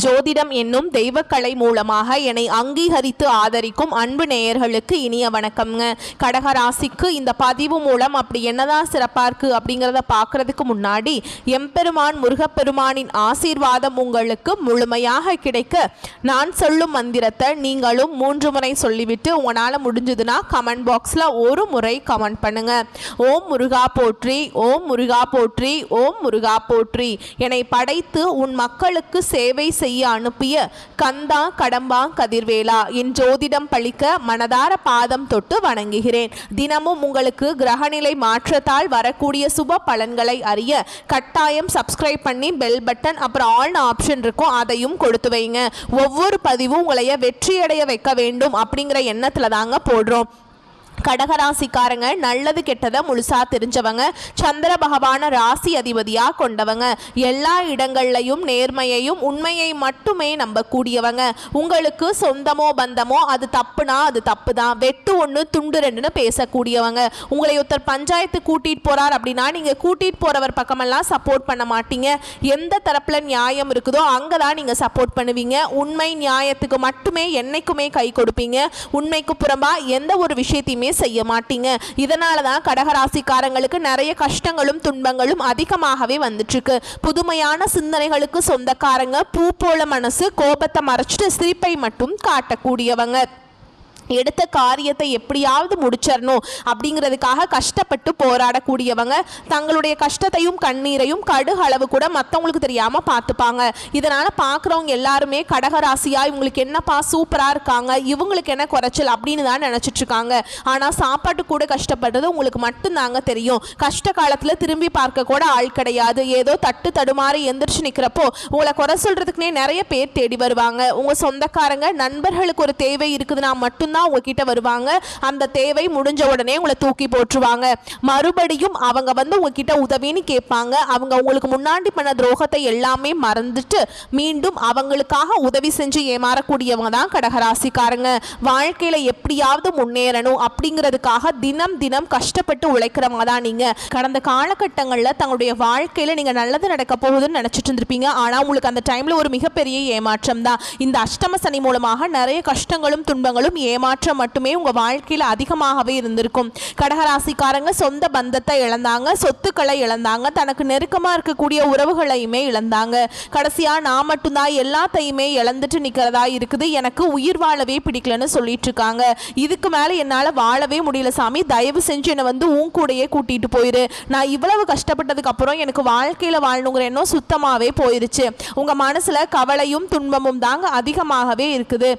ஜோதிடம் என்னும் தெய்வக்கலை மூலமாக என்னை அங்கீகரித்து ஆதரிக்கும் அன்பு நேயர்களுக்கு இனிய வணக்கம்ங்க. கடகராசிக்கு இந்த பதிவு மூலம் அப்படி என்னதான் சிறப்பாக இருக்குது அப்படிங்கிறத பார்க்குறதுக்கு முன்னாடி எம்பெருமான் முருகப்பெருமானின் ஆசீர்வாதம் உங்களுக்கு முழுமையாக கிடைக்க நான் சொல்லும் மந்திரத்தை நீங்களும் 3 முறை சொல்லிவிட்டு உங்களால் முடிஞ்சதுன்னா கமெண்ட் பாக்ஸில் ஒரு முறை கமெண்ட் பண்ணுங்க. ஓம் முருகா போற்றி, ஓம் முருகா போற்றி, ஓம் முருகா போற்றி. என்னை படைத்து உன் மக்களுக்கு சேவை செய்ய அனுப்பிய கந்தா கடம்பா கதிர்வேலா, என் ஜோதிடம் பழிக்க மனதார பாதம் தொட்டு வணங்குகிறேன். தினமும் உங்களுக்கு கிரகநிலை மாற்றத்தால் வரக்கூடிய சுப பலன்களை அறிய கட்டாயம் சப்ஸ்கிரைப் பண்ணி பெல் பட்டன் அப்புறம் ஆல் ஆப்ஷன் இருக்கும், அதையும் கொடுத்து வைங்க. ஒவ்வொரு பதிவும் உங்களைய வெற்றியடைய வைக்க வேண்டும் அப்படிங்கிற எண்ணத்துல தாங்க போடுறோம். கடகராசிக்காரங்க நல்லது கெட்டதை முழுசா தெரிஞ்சவங்க, சந்திர பகவான ராசி அதிபதியா கொண்டவங்க, எல்லா இடங்கள்லையும் நேர்மையையும் உண்மையை மட்டுமே நம்பக்கூடியவங்க. உங்களுக்கு சொந்தமோ பந்தமோ அது தப்புனா அது தப்பு தான், வெட்டு ஒன்று துண்டு ரெண்டுன்னு பேசக்கூடியவங்க. உங்களை ஒருத்தர் பஞ்சாயத்து கூட்டிட்டு போறார் அப்படின்னா நீங்க கூட்டிட்டு போறவர் பக்கமெல்லாம் சப்போர்ட் பண்ண மாட்டீங்க. எந்த தரப்புல நியாயம் இருக்குதோ அங்கதான் நீங்க சப்போர்ட் பண்ணுவீங்க. உண்மை நியாயத்துக்கு மட்டுமே என்னைக்குமே கை கொடுப்பீங்க. உண்மைக்கு புறம்பா எந்த ஒரு விஷயத்தையுமே செய்ய மாட்டீங்க. இதனால தான் கடகராசிக்காரங்களுக்கு நிறைய கஷ்டங்களும் துன்பங்களும் அதிகமாகவே வந்துட்டு இருக்கு. புதுமையான சிந்தனைகளுக்கு சொந்தக்காரங்க, பூ போல மனசு, கோபத்தை மறைச்சிட்டு சிரிப்பை மட்டும் காட்டக்கூடியவங்க. எடுத்த காரியத்தை எப்படியாவது முடிச்சிடணும் அப்படிங்கிறதுக்காக கஷ்டப்பட்டு போராடக்கூடியவங்க. தங்களுடைய கஷ்டத்தையும் கண்ணீரையும் கடுகு அளவு கூட மற்றவங்களுக்கு தெரியாமல் பார்த்துப்பாங்க. இதனால் பார்க்குறவங்க எல்லாருமே கடகராசியா இவங்களுக்கு என்னப்பா சூப்பராக இருக்காங்க, இவங்களுக்கு என்ன குறைச்சல் அப்படின்னு தான் நினச்சிட்ருக்காங்க. ஆனால் சாப்பாட்டு கூட கஷ்டப்படுறது உங்களுக்கு மட்டும்தாங்க தெரியும். கஷ்ட காலத்தில் திரும்பி பார்க்க கூட ஆள் கிடையாது. ஏதோ தட்டு தடுமாறி எந்திரிச்சு நிற்கிறப்போ உங்களை குறை சொல்கிறதுக்குனே நிறைய பேர் தேடி வருவாங்க. உங்கள் சொந்தக்காரங்க நண்பர்களுக்கு ஒரு தேவை இருக்குதுன்னா மட்டும் உங்ககிட்ட வருவாங்க. அந்த தேவை முடிஞ்ச உடனே உங்களை தூக்கி போட்டுருவாங்க. மறுபடியும் அவங்க வந்து உங்ககிட்ட உதவின்னு கேட்பாங்க. அவங்க உங்களுக்கு முன்னாடி பண்ண துரோகத்தை எல்லாமே மறந்துட்டு மீண்டும் அவங்களுக்காக உதவி செஞ்சு ஏமாறக்கூடியவங்க தான் கடகராசிக்காரங்க. வாழ்க்கையில எப்படியாவது முன்னேறணும் அப்படிங்கிறதுக்காக தினம் தினம் கஷ்டப்பட்டு உழைக்கிறவங்க தான் நீங்க. கடந்த காலகட்டங்களில் தங்களுடைய வாழ்க்கையில நீங்க நல்லது நடக்க போகுதுன்னு நினைச்சிட்டு இருந்திருப்பீங்க. ஆனா உங்களுக்கு அந்த டைம்ல ஒரு மிகப்பெரிய ஏமாற்றம் தான். இந்த அஷ்டம சனி மூலமாக நிறைய கஷ்டங்களும் துன்பங்களும் ஏமாற்றம் மட்டுமே உங்க வாழ்க்கையில அதிகமாகவே இருந்திருக்கும். கடகராசிக்காரங்க சொந்த பந்தத்தை இழந்தாங்க, சொத்துக்களை இழந்தாங்க, தனக்கு நெருக்கமா இருக்கக்கூடிய உறவுகளையுமே இழந்தாங்க. கடைசியா நான் மட்டும்தான் எல்லாத்தையுமே இழந்துட்டு நிக்கிறதா இருக்குது, எனக்கு உயிர் வாழவே பிடிக்கலன்னு சொல்லிட்டு இருக்காங்க. இதுக்கு மேல என்னால வாழவே முடியல சாமி, தயவு செஞ்சு என்னை வந்து உன் கூடையே கூட்டிட்டு போயிரு. நான் இவ்வளவு கஷ்டப்பட்டதுக்கு அப்புறம் எனக்கு வாழ்க்கையில வாழணுங்கிற எண்ணம் சுத்தமாவே போயிருச்சு. உங்க மனசுல கவலையும் துன்பமும் தாங்க அதிகமாகவே இருக்குது.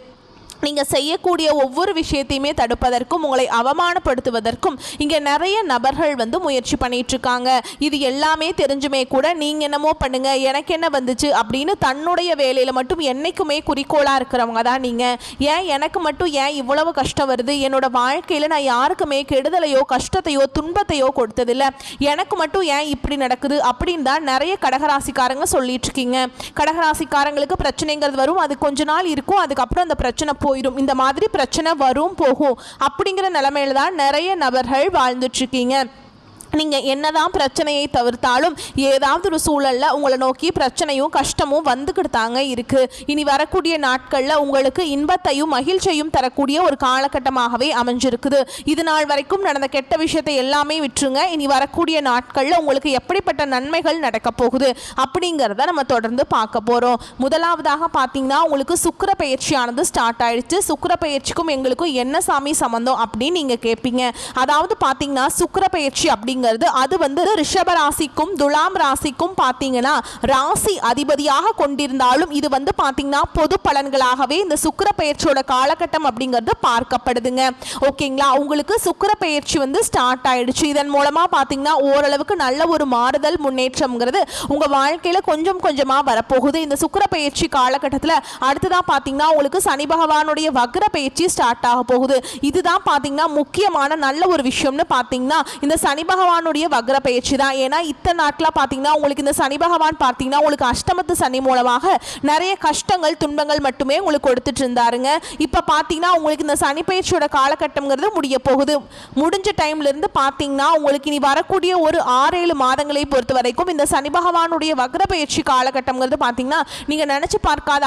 நீங்கள் செய்யக்கூடிய ஒவ்வொரு விஷயத்தையுமே தடுப்பதற்கும் உங்களை அவமானப்படுத்துவதற்கும் இங்கே நிறைய நபர்கள் வந்து முயற்சி பண்ணிகிட்ருக்காங்க. இது எல்லாமே தெரிஞ்சுமே கூட நீங்கள் என்னமோ பண்ணுங்க, எனக்கு என்ன வந்துச்சு அப்படின்னு தன்னுடைய வேலையில் மட்டும் என்றைக்குமே குறிக்கோளாக இருக்கிறவங்க தான் நீங்கள். ஏன் எனக்கு மட்டும் ஏன் இவ்வளவு கஷ்டம் வருது, என்னோட வாழ்க்கையில் நான் யாருக்குமே கெடுதலையோ கஷ்டத்தையோ துன்பத்தையோ கொடுத்ததில்லை, எனக்கு மட்டும் ஏன் இப்படி நடக்குது அப்படின்னு தான் நிறைய கடகராசிக்காரங்க சொல்லிட்டு இருக்கீங்க. கடகராசிக்காரங்களுக்கு பிரச்சனைங்கிறது வரும், அது கொஞ்ச நாள் இருக்கும், அதுக்கப்புறம் அந்த பிரச்சனை போயிடும். இந்த மாதிரி பிரச்சனை வரும் போகும் அப்படிங்கிற நிலைமையில தான் நிறைய நபர்கள் வாழ்ந்துட்டு இருக்கீங்க. நீங்கள் என்னதான் பிரச்சனையை தவிர்த்தாலும் ஏதாவது ஒரு சூழலில் உங்களை நோக்கி பிரச்சனையும் கஷ்டமும் வந்துக்கிட்டாங்க இருக்குது. இனி வரக்கூடிய நாட்களில் உங்களுக்கு இன்பத்தையும் மகிழ்ச்சியையும் தரக்கூடிய ஒரு காலகட்டமாகவே அமைஞ்சிருக்குது. இது நாள் வரைக்கும் நடந்த கெட்ட விஷயத்தை எல்லாமே விட்டுருங்க. இனி வரக்கூடிய நாட்களில் உங்களுக்கு எப்படிப்பட்ட நன்மைகள் நடக்க போகுது அப்படிங்கிறத நம்ம தொடர்ந்து பார்க்க போகிறோம். முதலாவதாக பார்த்தீங்கன்னா உங்களுக்கு சுக்கிர பயிற்சியானது ஸ்டார்ட் ஆயிடுச்சு. சுக்கிர பயிற்சிக்கும் எங்களுக்கும் என்ன சாமி சம்பந்தம் அப்படின்னு நீங்கள் கேட்பீங்க. அதாவது பார்த்தீங்கன்னா சுக்கிர பயிற்சி அப்படிங்கிறது அது வந்து ரிஷப ராசிக்கும் துலாம் ராசிக்கும் பாத்தீங்கன்னா ராசி அதிபதியாக கொண்டிருந்தாலும் இது வந்து பாத்தீங்கன்னா பொது பலன்களாகவே இந்த சுக்கிர பெயர்ச்சியோட காலகட்டம் அப்படிங்கிறது பார்க்கப்படுதுங்க. ஓகேங்களா, உங்களுக்கு சுக்கிர பெயர்ச்சி வந்து ஸ்டார்ட் ஆயிடுச்சு. இதன் மூலமா பாத்தீங்கன்னா ஓரளவுக்கு நல்ல ஒரு மாறுதல் முன்னேற்றம்ங்கிறது உங்க வாழ்க்கையில கொஞ்சம் கொஞ்சமா வரப்போகுது. இந்த சுக்கிர பெயர்ச்சி காலகட்டத்தில் அடுத்ததான் பாத்தீங்கன்னா உங்களுக்கு சனி பகவானுடைய வக்ர பெயர்ச்சி ஸ்டார்ட் ஆக போகுது. இதுதான் பாத்தீங்கன்னா முக்கியமான நல்ல ஒரு விஷயம்னு பாத்தீங்கன்னா இந்த சனி பகவான் பகவானுடைய வக்ர பயிற்சி தான். ஏன்னா இத்தனை நாட்களாக பார்த்தீங்கன்னா உங்களுக்கு இந்த சனி பகவான் பார்த்தீங்கன்னா உங்களுக்கு அஷ்டமத்து சனி மூலமாக நிறைய கஷ்டங்கள் துன்பங்கள் மட்டுமே உங்களுக்கு கொடுத்துட்டு இருந்தாருங்க. இப்போ பார்த்தீங்கன்னா உங்களுக்கு இந்த சனி பயிற்சியோட காலகட்டம்ங்கிறது முடிய போகுது. முடிஞ்ச டைம்லேருந்து பார்த்தீங்கன்னா உங்களுக்கு இனி வரக்கூடிய ஒரு 6-7 மாதங்களை பொறுத்த வரைக்கும் இந்த சனி பகவானுடைய வக்ர பயிற்சி காலகட்டம்ங்கிறது பார்த்தீங்கன்னா நீங்கள் நினச்சி பார்க்காத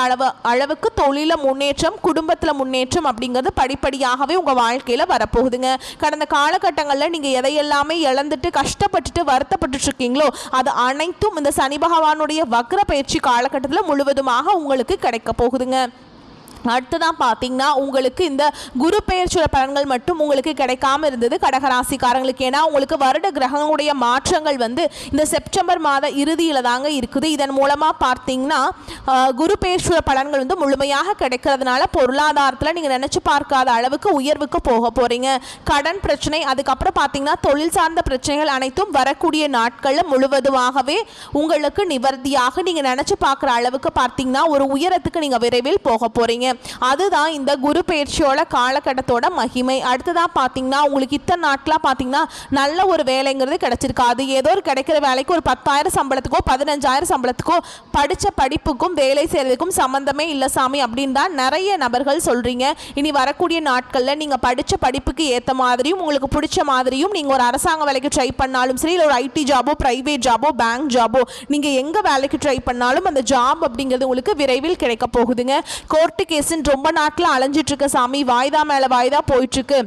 அளவுக்கு தொழில முன்னேற்றம், குடும்பத்தில் முன்னேற்றம் அப்படிங்கிறது படிப்படியாகவே உங்கள் வாழ்க்கையில் வரப்போகுதுங்க. கடந்த காலகட்டங்களில் நீங்கள் எதையெல்லாமே இழந்துட்டு கஷ்டப்பட்டுட்டு வருத்தப்பட்டு இருக்கீங்களோ அது அனைத்தும் இந்த சனி பகவானுடைய வக்ர பயிற்சி காலகட்டத்தில் முழுவதுமாக உங்களுக்கு கிடைக்க போகுதுங்க. அடுத்ததான் பார்த்தீங்கன்னா உங்களுக்கு இந்த குரு பெயர்ச்சியோட பலன்கள் மட்டும் உங்களுக்கு கிடைக்காம இருந்தது கடகராசிக்காரங்களுக்கு. ஏன்னா உங்களுக்கு வருட கிரகங்களுடைய மாற்றங்கள் வந்து இந்த செப்டம்பர் மாத இறுதியில் தாங்க இருக்குது. இதன் மூலமாக பார்த்தீங்கன்னா குரு பெயர்ச்சியோட பலன்கள் வந்து முழுமையாக கிடைக்கிறதுனால பொருளாதாரத்தில் நீங்கள் நினச்சி பார்க்காத அளவுக்கு உயர்வுக்கு போக போகிறீங்க. கடன் பிரச்சனை, அதுக்கப்புறம் பார்த்தீங்கன்னா தொழில் சார்ந்த பிரச்சனைகள் அனைத்தும் வரக்கூடிய நாட்களில் முழுவதுமாகவே உங்களுக்கு நிவர்த்தியாக நீங்கள் நினச்சி பார்க்குற அளவுக்கு பார்த்தீங்கன்னா ஒரு உயரத்துக்கு நீங்கள் விரைவில் போக போகிறீங்க. அதுதான் இந்த குரு பெயர்ச்சியோட காலகட்டத்தோட மகிமை. அடுத்ததான் பார்த்தீங்கன்னா உங்களுக்கு இத்தனை நாட்களாக பார்த்தீங்கன்னா நல்ல ஒரு வேலைங்கிறது கிடைச்சிருக்காது. ஏதோ ஒரு கிடைக்கிற வேலைக்கு ஒரு 10,000 சம்பளத்துக்கோ 15,000 சம்பளத்துக்கோ படித்த படிப்புக்கும் வேலை செய்கிறதுக்கும் சம்மந்தமே இல்லை சாமி அப்படின்னு தான் நிறைய நபர்கள் சொல்கிறீங்க. இனி வரக்கூடிய நாட்களில் நீங்கள் படித்த படிப்புக்கு ஏற்ற மாதிரியும் உங்களுக்கு பிடிச்ச மாதிரியும் நீங்கள் ஒரு அரசாங்க வேலைக்கு ட்ரை பண்ணாலும் சரி, இல்லை ஒரு ஐடி ஜாபோ ப்ரைவேட் ஜாபோ பேங்க் ஜாபோ நீங்கள் எங்கே வேலைக்கு ட்ரை பண்ணாலும் அந்த ஜாப் அப்படிங்கிறது உங்களுக்கு விரைவில் கிடைக்க போகுதுங்க. கோர்ட்டு கேஸுன்னு ரொம்ப நாட்கள் அலைஞ்சிட்டு இருக்க சாமி, வாய்தா மேலே வாய்தா போயிட்டுருக்கு,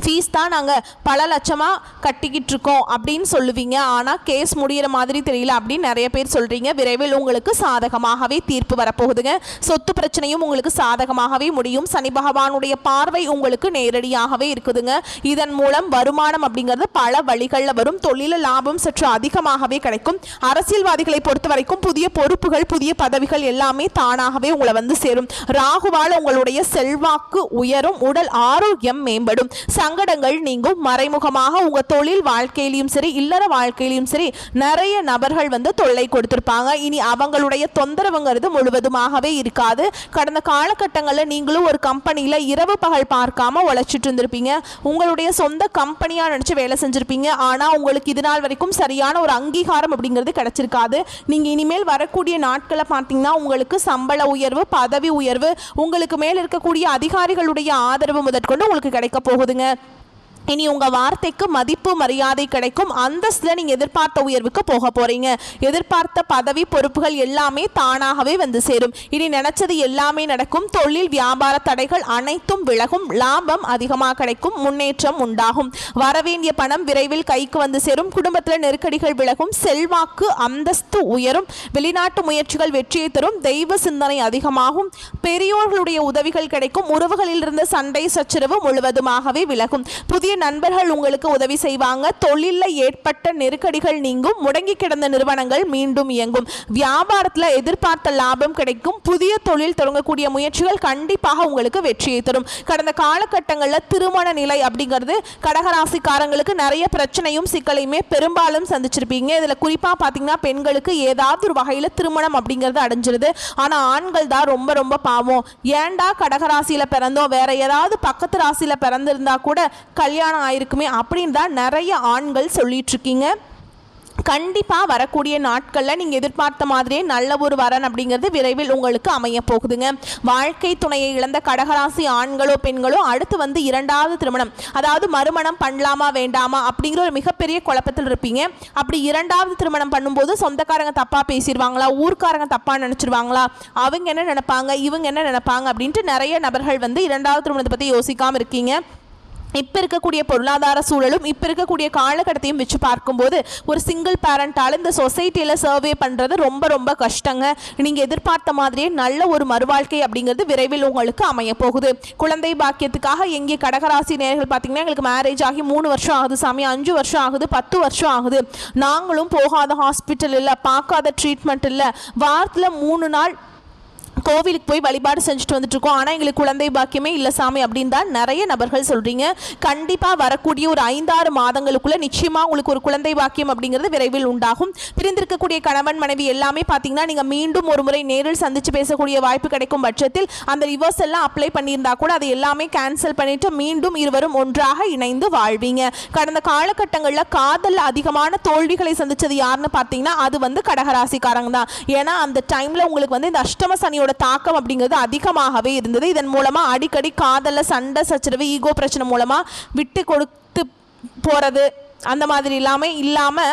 ஃபீஸ் தான் நாங்கள் பல லட்சமாக கட்டிக்கிட்டு இருக்கோம் அப்படின்னு சொல்லுவீங்க. ஆனால் கேஸ் முடிகிற மாதிரி தெரியல அப்படின்னு நிறைய பேர் சொல்கிறீங்க. விரைவில் உங்களுக்கு சாதகமாகவே தீர்ப்பு வரப்போகுதுங்க. சொத்து பிரச்சனையும் உங்களுக்கு சாதகமாகவே முடியும். சனி பகவானுடைய பார்வை உங்களுக்கு நேரடியாகவே இருக்குதுங்க. இதன் மூலம் வருமானம் அப்படிங்கிறது பல வழிகளில் வரும். தொழில லாபம் சற்று அதிகமாகவே கிடைக்கும். அரசியல்வாதிகளை பொறுத்த வரைக்கும் புதிய பொறுப்புகள், புதிய பதவிகள் எல்லாமே தானாகவே உங்களை வந்து சேரும். ராகுவால் உங்களுடைய செல்வாக்கு உயரும். உடல் ஆரோக்கியம் மேம்படும். சங்கடங்கள் நீங்கும். மறைமுகமாக உங்க தொழில் வாழ்க்கையிலும் சரி, இல்லற வாழ்க்கையிலும் சரி நிறைய நபர்கள் வந்து தொல்லை கொடுத்திருப்பாங்க. இனி அவங்களுடைய தொந்தரவுங்கிறது முழுவதுமாகவே இருக்காது. கடந்த காலகட்டங்களில் நீங்களும் ஒரு கம்பெனியில் இரவு பகல் பார்க்காம உழைச்சிட்டு இருந்திருப்பீங்க. உங்களுடைய சொந்த கம்பெனியா நினைச்சு வேலை செஞ்சிருப்பீங்க. ஆனால் உங்களுக்கு இது நாள் வரைக்கும் சரியான ஒரு அங்கீகாரம் அப்படிங்கிறது கிடைச்சிருக்காது. நீங்க இனிமேல் வரக்கூடிய நாட்களை பார்த்தீங்கன்னா உங்களுக்கு சம்பள உயர்வு, பதவி உயர்வு, உங்களுக்கு மேல் இருக்கக்கூடிய அதிகாரிகளுடைய ஆதரவு முதற்கொண்டு உங்களுக்கு கிடைக்க போகுதுங்க. இனி உங்கள் வார்த்தைக்கு மதிப்பு மரியாதை கிடைக்கும். அந்தஸ்தில் நீங்கள் எதிர்பார்த்த உயர்வுக்கு போக போகிறீங்க. எதிர்பார்த்த பதவி பொறுப்புகள் எல்லாமே தானாகவே வந்து சேரும். இனி நினச்சது எல்லாமே நடக்கும். தொழில் வியாபார தடைகள் அனைத்தும் விலகும். லாபம் அதிகமாக கிடைக்கும். முன்னேற்றம் உண்டாகும். வரவேண்டிய பணம் விரைவில் கைக்கு வந்து சேரும். குடும்பத்தில் நெருக்கடிகள் விலகும். செல்வாக்கு அந்தஸ்து உயரும். வெளிநாட்டு முயற்சிகள் வெற்றியை தரும். தெய்வ சிந்தனை அதிகமாகும். பெரியோர்களுடைய உதவிகள் கிடைக்கும். உறவுகளில் இருந்த சண்டை சச்சரவு முழுவதுமாகவே விலகும். புதிய நண்பர்கள் உங்களுக்கு உதவி செய்வாங்க. தொழிலில் ஏற்பட்ட நெருக்கடிகள் நீங்கும். முடங்கி கிடந்த நிறுவனங்கள் மீண்டும் இயங்கும். வியாபாரத்தில் எதிர்பார்த்த லாபம் கிடைக்கும். புதிய தொழில் தொடங்கக்கூடிய முயற்சிகள் கண்டிப்பாக உங்களுக்கு வெற்றியை தரும். கடந்த காலகட்டங்களில் திருமண நிலை அப்படிங்கிறது கடகராசிக்காரங்களுக்கு நிறைய பிரச்சனையும் சிக்கலையுமே பெரும்பாலும் சந்திச்சிருப்பீங்க. இதில் குறிப்பாக பார்த்தீங்கன்னா பெண்களுக்கு ஏதாவது ஒரு வகையில் திருமணம் அப்படிங்கிறது அடைஞ்சிருது. ஆனால் ஆண்கள் தான் ரொம்ப ரொம்ப பாவம். ஏண்டா கடகராசியில் பிறந்தோம், வேற ஏதாவது பக்கத்து ராசியில் பிறந்திருந்தா கூட கல்யாணம் ஆயிருக்குமே அப்படின்னு தான் நிறைய ஆண்கள் சொல்லிட்டு இருக்கீங்க. கண்டிப்பாக வரக்கூடிய நாட்களில் நீங்கள் எதிர்பார்த்த மாதிரியே நல்ல ஒரு வரன் அப்படிங்கிறது விரைவில் உங்களுக்கு அமைய போகுதுங்க. வாழ்க்கை துணையை இழந்த கடகராசி ஆண்களோ பெண்களோ அடுத்து வந்து 2வது திருமணம், அதாவது மறுமணம் பண்ணலாமா வேண்டாமா அப்படிங்கிற ஒரு மிகப்பெரிய குழப்பத்தில் இருப்பீங்க. அப்படி 2வது திருமணம் பண்ணும்போது சொந்தக்காரங்க தப்பாக பேசிடுவாங்களா, ஊர்க்காரங்க தப்பாக நினச்சிருவாங்களா, அவங்க என்ன நினைப்பாங்க, இவங்க என்ன நினைப்பாங்க அப்படின்ட்டு நிறைய நபர்கள் வந்து 2வது திருமணத்தை பற்றி யோசிக்காமல் இருக்கீங்க. இப்போ இருக்கக்கூடிய பொருளாதார சூழலும் இப்போ இருக்கக்கூடிய காலகட்டத்தையும் வச்சு பார்க்கும்போது ஒரு சிங்கிள் பேரண்டால் இந்த சொசைட்டியில் சர்வே பண்ணுறது ரொம்ப ரொம்ப கஷ்டங்க. நீங்கள் எதிர்பார்த்த மாதிரியே நல்ல ஒரு மறுவாழ்க்கை அப்படிங்கிறது விரைவில் உங்களுக்கு அமைய போகுது. குழந்தை பாக்கியத்துக்காக எங்கே கடகராசி நேயர்கள் பார்த்தீங்கன்னா எங்களுக்கு மேரேஜ் ஆகி 3 வருஷம் ஆகுது சாமி, 5 வருஷம் ஆகுது, 10 வருஷம் ஆகுது, நாங்களும் போகாத ஹாஸ்பிட்டல் இல்லை, பார்க்காத ட்ரீட்மெண்ட் இல்லை, வாரத்தில் 3 நாள் கோவிலுக்கு போய் வழிபாடு செஞ்சுட்டு வந்துட்டு இருக்கோம், ஆனால் எங்களுக்கு குழந்தை பாக்கியமே இல்லை சாமி அப்படின்னு தான் நிறைய நபர்கள் சொல்கிறீங்க. கண்டிப்பாக வரக்கூடிய ஒரு 5-6 மாதங்களுக்குள்ள நிச்சயமாக உங்களுக்கு ஒரு குழந்தை பாக்கியம் அப்படிங்கிறது விரைவில் உண்டாகும். பிரிந்திருக்கக்கூடிய கணவன் மனைவி எல்லாமே பார்த்தீங்கன்னா நீங்கள் மீண்டும் ஒரு முறை நேரில் சந்தித்து பேசக்கூடிய வாய்ப்பு கிடைக்கும் பட்சத்தில் அந்த ரிவர்ஸ் எல்லாம் அப்ளை பண்ணியிருந்தா கூட அது எல்லாமே கேன்சல் பண்ணிட்டு மீண்டும் இருவரும் ஒன்றாக இணைந்து வாழ்வீங்க. கடந்த காலகட்டங்களில் காதலில் அதிகமான தோல்விகளை சந்தித்தது யாருன்னு பார்த்தீங்கன்னா அது கடகராசிக்காரங்க தான். ஏன்னா அந்த டைமில் உங்களுக்கு இந்த அஷ்டம சனியோட தாக்கம் அப்படிங்கிறது அதிகமாகவே இருந்தது. இதன் மூலமா அடிக்கடி காதல்ல சண்டை சச்சரவு ஈகோ பிரச்சனை மூலமா விட்டு கொடுத்து போறது அந்த மாதிரி இல்லாம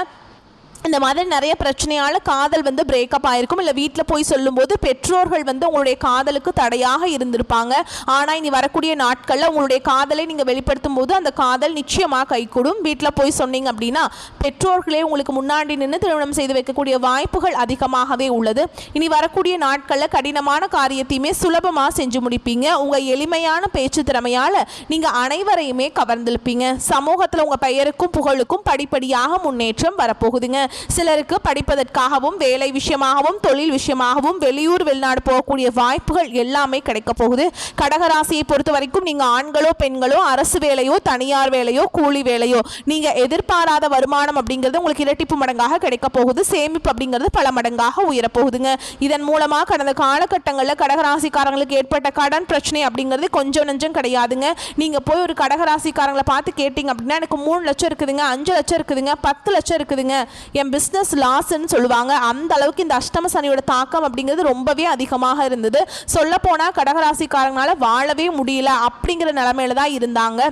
இந்த மாதிரி நிறைய பிரச்சனையால் காதல் பிரேக்கப் ஆகிருக்கும். இல்லை வீட்டில் போய் சொல்லும்போது பெற்றோர்கள் உங்களுடைய காதலுக்கு தடையாக இருந்திருப்பாங்க. ஆனால் இனி வரக்கூடிய நாட்களில் உங்களுடைய காதலை நீங்கள் வெளிப்படுத்தும் போது அந்த காதல் நிச்சயமாக கைகூடும். வீட்டில் போய் சொன்னீங்க அப்படின்னா பெற்றோர்களே உங்களுக்கு முன்னாடி நின்று திருமணம் செய்து வைக்கக்கூடிய வாய்ப்புகள் அதிகமாகவே உள்ளது. இனி வரக்கூடிய நாட்களில் கடினமான காரியத்தையுமே சுலபமாக செஞ்சு முடிப்பீங்க. உங்கள் எளிமையான பேச்சு திறமையால் நீங்கள் அனைவரையுமே கவர்ந்திருப்பீங்க. சமூகத்தில் உங்கள் பெயருக்கும் புகழுக்கும் படிப்படியாக முன்னேற்றம் வரப்போகுதுங்க. சிலருக்கு படிப்பதற்காகவும் வேலை விஷயமாகவும் தொழில் விஷயமாகவும் வெளியூர் வெளிநாடு போகக்கூடிய வாய்ப்புகள் எல்லாமே கிடைக்க போகுது. கடகராசியை பொறுத்த வரைக்கும் நீங்க ஆண்களோ பெண்களோ அரசு வேலையோ தனியார் வேலையோ கூலி வேலையோ நீங்க எதிர்பாராத வருமானம் அப்படிங்கிறது உங்களுக்கு இரட்டிப்பு மடங்காக கிடைக்க போகுது. சேமிப்பு அப்படிங்கிறது பல மடங்காக உயரப்போகுதுங்க. இதன் மூலமா கடந்த காலகட்டங்களில் கடகராசிக்காரங்களுக்கு ஏற்பட்ட கடன் பிரச்சனை அப்படிங்கிறது கொஞ்சம் நஞ்சம் கிடையாதுங்க. நீங்க போய் ஒரு கடகராசிக்காரங்களை பார்த்து கேட்டீங்க அப்படின்னா எனக்கு 3 லட்சம் இருக்குதுங்க, 5 லட்சம் இருக்குதுங்க, 10 லட்சம் இருக்குதுங்க, என் பிஸ்னஸ் லாஸ்ன்னு சொல்லுவாங்க. அந்த அளவுக்கு இந்த அஷ்டம சனியோட தாக்கம் அப்படிங்கிறது ரொம்பவே அதிகமாக இருந்தது. சொல்ல போனால் கடகராசிக்காரங்களால வாழவே முடியல அப்படிங்கிற நிலைமையில தான் இருந்தாங்க.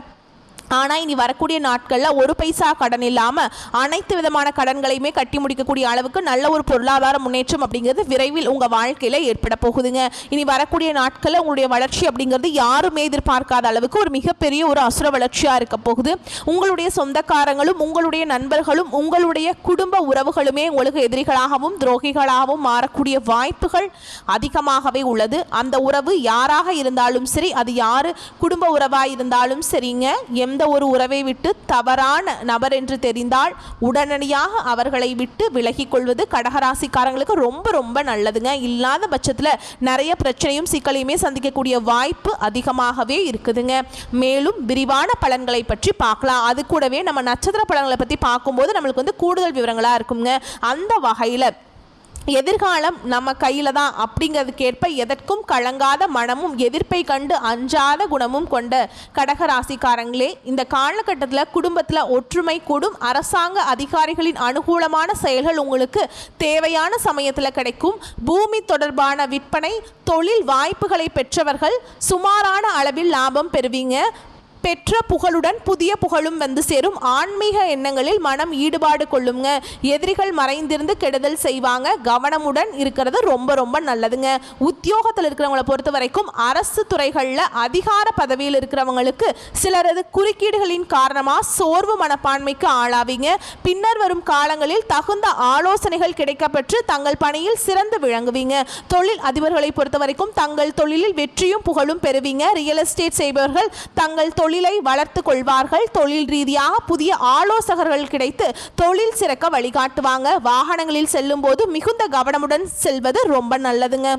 ஆனால் இனி வரக்கூடிய நாட்களில் ஒரு பைசா கடன் இல்லாமல் அனைத்து விதமான கடன்களையுமே கட்டி முடிக்கக்கூடிய அளவுக்கு நல்ல ஒரு பொருளாதார முன்னேற்றம் அப்படிங்கிறது விரைவில் உங்கள் வாழ்க்கையில் ஏற்பட போகுதுங்க. இனி வரக்கூடிய நாட்களில் உங்களுடைய வளர்ச்சி அப்படிங்கிறது யாருமே எதிர்பார்க்காத அளவுக்கு ஒரு மிகப்பெரிய ஒரு அசுர வளர்ச்சியாக இருக்க போகுது. உங்களுடைய சொந்தக்காரங்களும் உங்களுடைய நண்பர்களும் உங்களுடைய குடும்ப உறவுகளுமே உங்களுக்கு எதிரிகளாகவும் துரோகிகளாகவும் மாறக்கூடிய வாய்ப்புகள் அதிகமாகவே உள்ளது. அந்த உறவு யாராக இருந்தாலும் சரி, அது யார் குடும்ப உறவாக இருந்தாலும் சரிங்க, எந்த ஒரு உறவை விட்டு தவறான நபர் என்று தெரிந்தால் உடனடியாக அவர்களை விட்டு விலகிக் கொள்வது கடகராசிக்காரங்களுக்கு ரொம்ப ரொம்ப நல்லதுங்க. இல்லாத பட்சத்தில் நிறைய பிரச்சனையும் சிக்கலையுமே சந்திக்கக்கூடிய வாய்ப்பு அதிகமாகவே இருக்குதுங்க. மேலும் விரிவான பலன்களை பற்றி பார்க்கலாம். அது கூடவே நம்ம நட்சத்திர பலன்களை பற்றி பார்க்கும்போது நம்மளுக்கு கூடுதல் விவரங்களாக இருக்குங்க. அந்த வகையில் எதிர்காலம் நம்ம கையில் தான் அப்படிங்கிறதுக்கேற்ப எதற்கும் கலங்காத மனமும் எதிர்ப்பை கண்டு அஞ்சாத குணமும் கொண்ட கடகராசிக்காரங்களே, இந்த காலகட்டத்தில் குடும்பத்தில் ஒற்றுமை கூடும். அரசாங்க அதிகாரிகளின் அனுகூலமான செயல்கள் உங்களுக்கு தேவையான சமயத்தில் கிடைக்கும். பூமி தொடர்பான விற்பனை தொழில் வாய்ப்புகளை பெற்றவர்கள் சுமாரான அளவில் லாபம் பெறுவீங்க. பெற்ற புகழுடன் புதிய புகழும் சேரும். ஆன்மீக எண்ணங்களில் மனம் ஈடுபாடு கொள்ளுங்க. எதிரிகள் மறைந்திருந்து கெடுதல் செய்வாங்க. கவனமுடன் இருக்கிறது ரொம்ப ரொம்ப நல்லதுங்க. உத்தியோகத்தில் இருக்கிறவங்களை பொறுத்த வரைக்கும் அரசு துறைகளில் அதிகார பதவியில் இருக்கிறவங்களுக்கு சிலரது குறுக்கீடுகளின் காரணமாக சோர்வு மனப்பான்மைக்கு ஆளாவீங்க. பின்னர் வரும் காலங்களில் தகுந்த ஆலோசனைகள் கிடைக்கப்பெற்று தங்கள் பணியில் சிறந்து விளங்குவீங்க. தொழில் அதிபர்களை பொறுத்த வரைக்கும் தங்கள் தொழிலில் வெற்றியும் புகழும் பெறுவீங்க. ரியல் எஸ்டேட் செய்பவர்கள் தங்கள் தொழிலை வளர்த்து கொள்வார்கள். தொழில் ரீதியாக புதிய ஆலோசகர்கள் கிடைத்து தொழில் சிறக்க வழிகாட்டுவாங்க. வாகனங்களில் செல்லும் போது மிகுந்த கவனமுடன் செல்வது ரொம்ப நல்லதுங்க.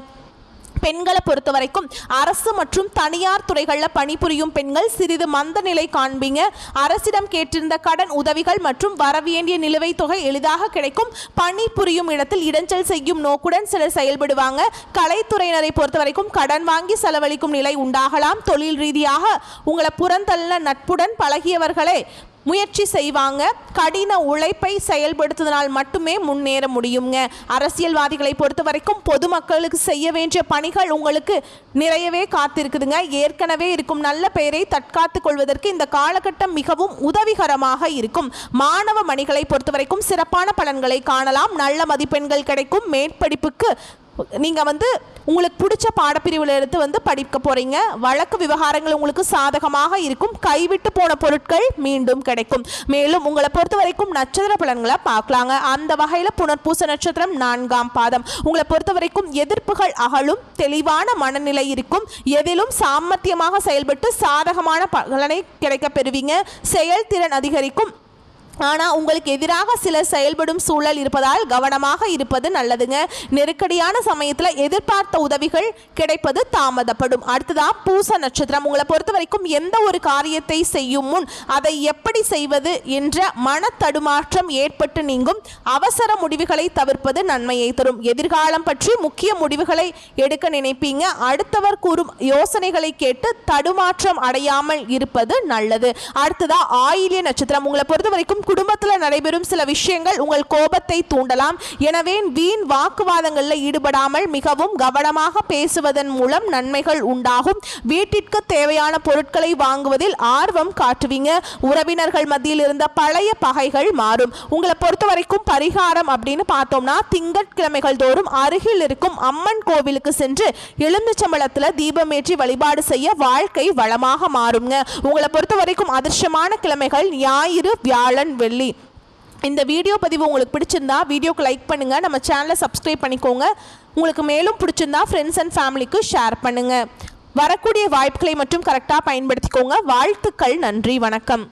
பெண்களை பொறுத்த வரைக்கும் அரசு மற்றும் தனியார் துறைகளில் பணிபுரியும் பெண்கள் சிறிது மந்த நிலை காண்பீங்க. அரசிடம் கேட்டிருந்த கடன் உதவிகள் மற்றும் வரவேண்டிய நிலுவைத் தொகை எளிதாக கிடைக்கும். பணிபுரியும் இடத்தில் இடைஞ்சல் செய்யும் நோக்குடன் சிலர் செயல்படுவாங்க. கலைத்துறையினரை பொறுத்த வரைக்கும் கடன் வாங்கி செலவழிக்கும் நிலை உண்டாகலாம். தொழில் ரீதியாக உங்களை புறந்தள்ள நட்புடன் பழகியவர்களே முயற்சி செய்வாங்க. கடின உழைப்பை செயல்படுத்துவதனால் மட்டுமே முன்னேற முடியுங்க. அரசியல்வாதிகளை பொறுத்த வரைக்கும் பொதுமக்களுக்கு செய்ய வேண்டிய பணிகள் உங்களுக்கு நிறையவே காத்திருக்குதுங்க. ஏற்கனவே இருக்கும் நல்ல பெயரை தற்காத்து கொள்வதற்கு இந்த காலகட்டம் மிகவும் உதவிகரமாக இருக்கும். மாணவ மணிகளை பொறுத்த வரைக்கும் சிறப்பான பலன்களை காணலாம். நல்ல மதிப்பெண்கள் கிடைக்கும். மேற்படிப்புக்கு நீங்கள் உங்களுக்கு பிடிச்ச பாடப்பிரிவில் எடுத்து படிக்க போகிறீங்க. வழக்கு விவகாரங்கள் உங்களுக்கு சாதகமாக இருக்கும். கைவிட்டு போன பொருட்கள் மீண்டும் கிடைக்கும். மேலும் உங்களை பொறுத்த வரைக்கும் நட்சத்திர பலன்களை பார்க்கலாங்க. அந்த வகையில் புனர்பூச நட்சத்திரம் 4ஆம் பாதம். உங்களை பொறுத்த வரைக்கும் எதிர்ப்புகள் அகலும். தெளிவான மனநிலை இருக்கும். எதிலும் சாமர்த்தியமாக செயல்பட்டு சாதகமான பலனை கிடைக்க பெறுவீங்க. செயல்திறன் அதிகரிக்கும். ஆனால் உங்களுக்கு எதிராக சிலர் செயல்படும் சூழல் இருப்பதால் கவனமாக இருப்பது நல்லதுங்க. நெருக்கடியான சமயத்தில் எதிர்பார்த்த உதவிகள் கிடைப்பது தாமதப்படும். அடுத்ததாக பூச நட்சத்திரம். உங்களை பொறுத்த வரைக்கும் எந்த ஒரு காரியத்தை செய்யும் முன் அதை எப்படி செய்வது என்ற மன தடுமாற்றம் ஏற்பட்டு நீங்கும். அவசர முடிவுகளை தவிர்ப்பது நன்மையை தரும். எதிர்காலம் பற்றி முக்கிய முடிவுகளை எடுக்க நினைப்பீங்க. அடுத்தவர் கூறும் யோசனைகளை கேட்டு தடுமாற்றம் அடையாமல் இருப்பது நல்லது. அடுத்ததாக ஆயில்ய நட்சத்திரம். உங்களை பொறுத்த வரைக்கும் குடும்பத்தில் நடைபெறும் சில விஷயங்கள் உங்கள் கோபத்தை தூண்டலாம். எனவே வீண் வாக்குவாதங்களில் ஈடுபடாமல் மிகவும் கவனமாக பேசுவதன் மூலம் நன்மைகள் உண்டாகும். வீட்டிற்கு தேவையான பொருட்களை வாங்குவதில் ஆர்வம் காட்டுவீங்க. உறவினர்கள் மத்தியில் இருந்த பழைய பகைகள் மாறும். உங்களை பொறுத்த வரைக்கும் பரிகாரம் அப்படின்னு பார்த்தோம்னா திங்கட்கிழமைகள் தோறும் அருகில் இருக்கும் அம்மன் கோவிலுக்கு சென்று எலுமிச்சம்பழத்தில் தீபமேற்றி வழிபாடு செய்ய வாழ்க்கை வளமாக மாறுங்க. உங்களை பொறுத்த வரைக்கும் அதிர்ஷ்டமான கிழமைகள் ஞாயிறு, வியாழன், வெள்ளி. இந்த வீடியோ பதிவு உங்களுக்கு பிடிச்சிருந்தா வீடியோக்கு லைக் பண்ணுங்கள், நம்ம சேனலை சப்ஸ்கிரைப் பண்ணிக்கோங்க. உங்களுக்கு மேலும் பிடிச்சிருந்தா ஃப்ரெண்ட்ஸ் அண்ட் ஃபேமிலிக்கு ஷேர் பண்ணுங்கள். வரக்கூடிய வாய்ப்புகளை மட்டும் கரெக்டாக பயன்படுத்திக்கோங்க. வாழ்த்துக்கள். நன்றி. வணக்கம்.